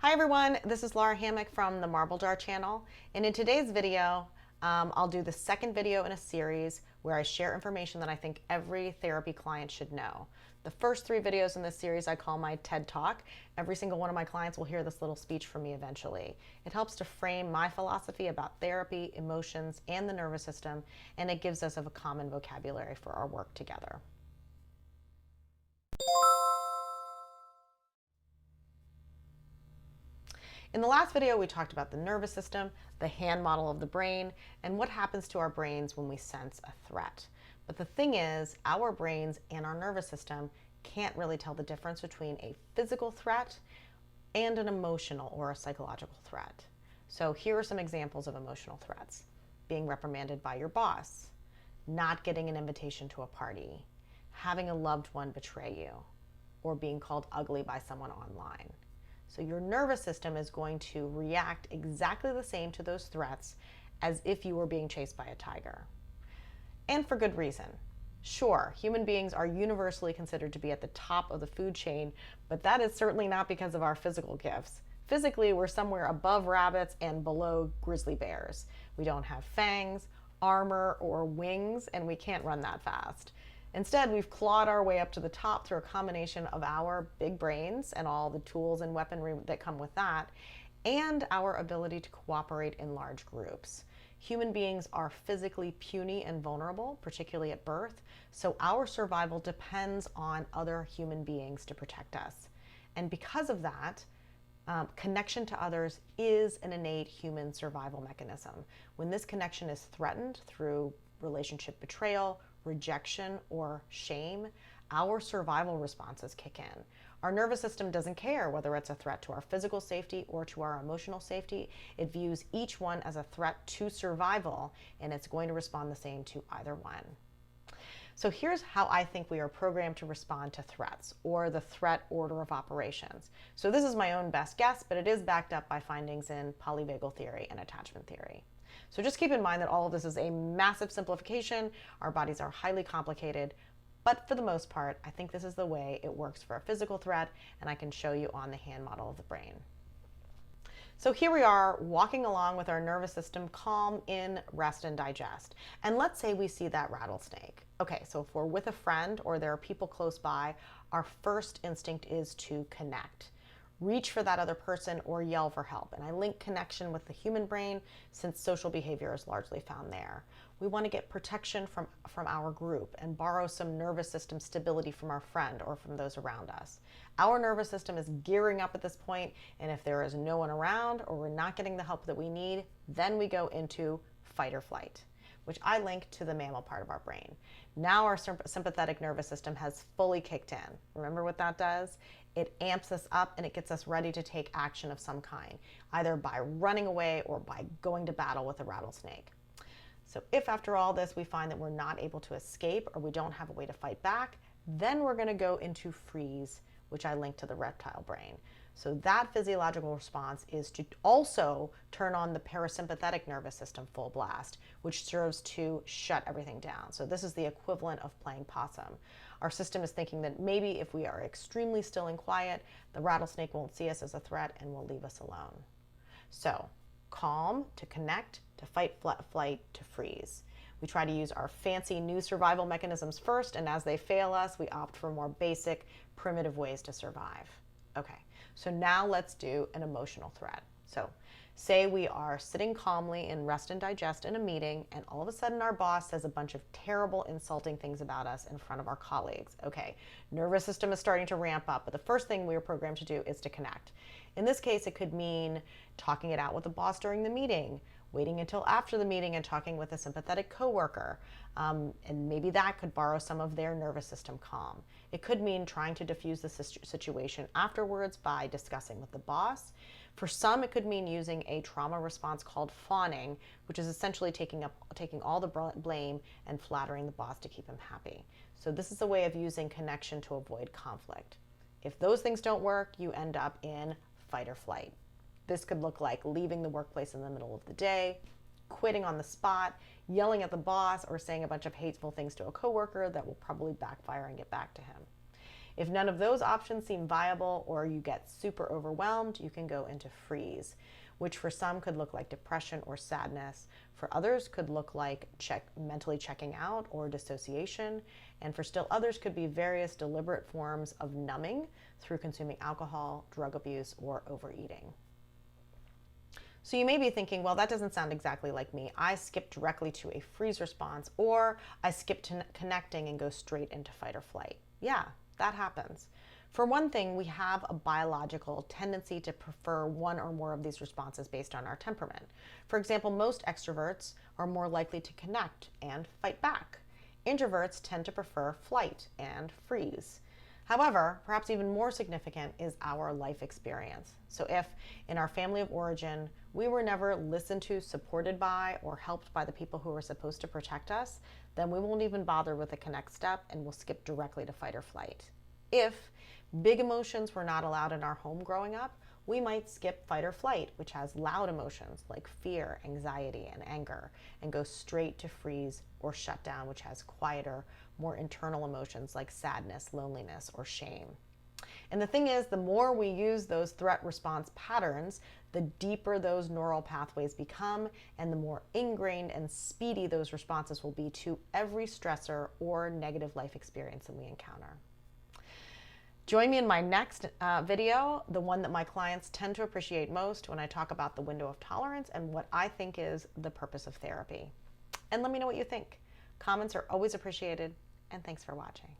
Hi everyone, this is Lara Hammock from the Marble Jar channel, and in today's video, I'll do the second video in a series where I share information that I think every therapy client should know. The first three videos in this series I call my TED Talk. Every single one of my clients will hear this little speech from me eventually. It helps to frame my philosophy about therapy, emotions, and the nervous system, and it gives us a common vocabulary for our work together. In the last video, we talked about the nervous system, the hand model of the brain, and what happens to our brains when we sense a threat. But the thing is, our brains and our nervous system can't really tell the difference between a physical threat and an emotional or a psychological threat. So here are some examples of emotional threats: being reprimanded by your boss, not getting an invitation to a party, having a loved one betray you, or being called ugly by someone online. So your nervous system is going to react exactly the same to those threats as if you were being chased by a tiger. And for good reason. Sure, human beings are universally considered to be at the top of the food chain, but that is certainly not because of our physical gifts. Physically, we're somewhere above rabbits and below grizzly bears. We don't have fangs, armor, or wings, and we can't run that fast. Instead, we've clawed our way up to the top through a combination of our big brains and all the tools and weaponry that come with that, and our ability to cooperate in large groups. Human beings are physically puny and vulnerable, particularly at birth, so our survival depends on other human beings to protect us. And because of that, connection to others is an innate human survival mechanism. When this connection is threatened through relationship betrayal, rejection, or shame, our survival responses kick in. Our nervous system doesn't care whether it's a threat to our physical safety or to our emotional safety. It views each one as a threat to survival, and it's going to respond the same to either one. So here's how I think we are programmed to respond to threats, or the threat order of operations. So this is my own best guess, but it is backed up by findings in polyvagal theory and attachment theory. So just keep in mind that all of this is a massive simplification. Our bodies are highly complicated, but for the most part, I think this is the way it works for a physical threat, and I can show you on the hand model of the brain. So here we are walking along with our nervous system calm in rest and digest. And let's say we see that rattlesnake. Okay, so if we're with a friend or there are people close by, our first instinct is to connect. Reach for that other person or yell for help. And I link connection with the human brain since social behavior is largely found there. We want to get protection from our group and borrow some nervous system stability from our friend or from those around us. Our nervous system is gearing up at this point, and if there is no one around or we're not getting the help that we need, then we go into fight or flight, which I link to the mammal part of our brain. Now our sympathetic nervous system has fully kicked in. Remember what that does? It amps us up and it gets us ready to take action of some kind, either by running away or by going to battle with a rattlesnake. So if after all this we find that we're not able to escape or we don't have a way to fight back, then we're going to go into freeze, which I link to the reptile brain. So that physiological response is to also turn on the parasympathetic nervous system full blast, which serves to shut everything down. So this is the equivalent of playing possum. Our system is thinking that maybe if we are extremely still and quiet, the rattlesnake won't see us as a threat and will leave us alone. So calm to connect, to fight, flight, to freeze. We try to use our fancy new survival mechanisms first, and as they fail us, we opt for more basic, primitive ways to survive. Okay, so now let's do an emotional threat. So say we are sitting calmly in rest and digest in a meeting, and all of a sudden our boss says a bunch of terrible, insulting things about us in front of our colleagues. Okay, nervous system is starting to ramp up, but the first thing we are programmed to do is to connect. In this case, it could mean talking it out with the boss during the meeting, waiting until after the meeting and talking with a sympathetic coworker, and maybe that could borrow some of their nervous system calm. It could mean trying to diffuse the situation afterwards by discussing with the boss. For some, it could mean using a trauma response called fawning, which is essentially taking all the blame and flattering the boss to keep him happy. So this is a way of using connection to avoid conflict. If those things don't work, you end up in fight or flight. This could look like leaving the workplace in the middle of the day, quitting on the spot, yelling at the boss, or saying a bunch of hateful things to a coworker that will probably backfire and get back to him. If none of those options seem viable or you get super overwhelmed, you can go into freeze, which for some could look like depression or sadness. For others could look like mentally checking out or dissociation. And for still others could be various deliberate forms of numbing through consuming alcohol, drug abuse, or overeating. So you may be thinking, well, that doesn't sound exactly like me. I skip directly to a freeze response, or I skip to connecting and go straight into fight or flight. Yeah, that happens. For one thing, we have a biological tendency to prefer one or more of these responses based on our temperament. For example, most extroverts are more likely to connect and fight back. Introverts tend to prefer flight and freeze. However, perhaps even more significant is our life experience. So if in our family of origin, we were never listened to, supported by, or helped by the people who were supposed to protect us, then we won't even bother with the connect step and we'll skip directly to fight or flight. If big emotions were not allowed in our home growing up, we might skip fight or flight, which has loud emotions like fear, anxiety, and anger, and go straight to freeze or shut down, which has quieter, more internal emotions like sadness, loneliness, or shame. And the thing is, the more we use those threat response patterns, the deeper those neural pathways become, and the more ingrained and speedy those responses will be to every stressor or negative life experience that we encounter. Join me in my next video, the one that my clients tend to appreciate most, when I talk about the window of tolerance and what I think is the purpose of therapy. And let me know what you think. Comments are always appreciated, and thanks for watching.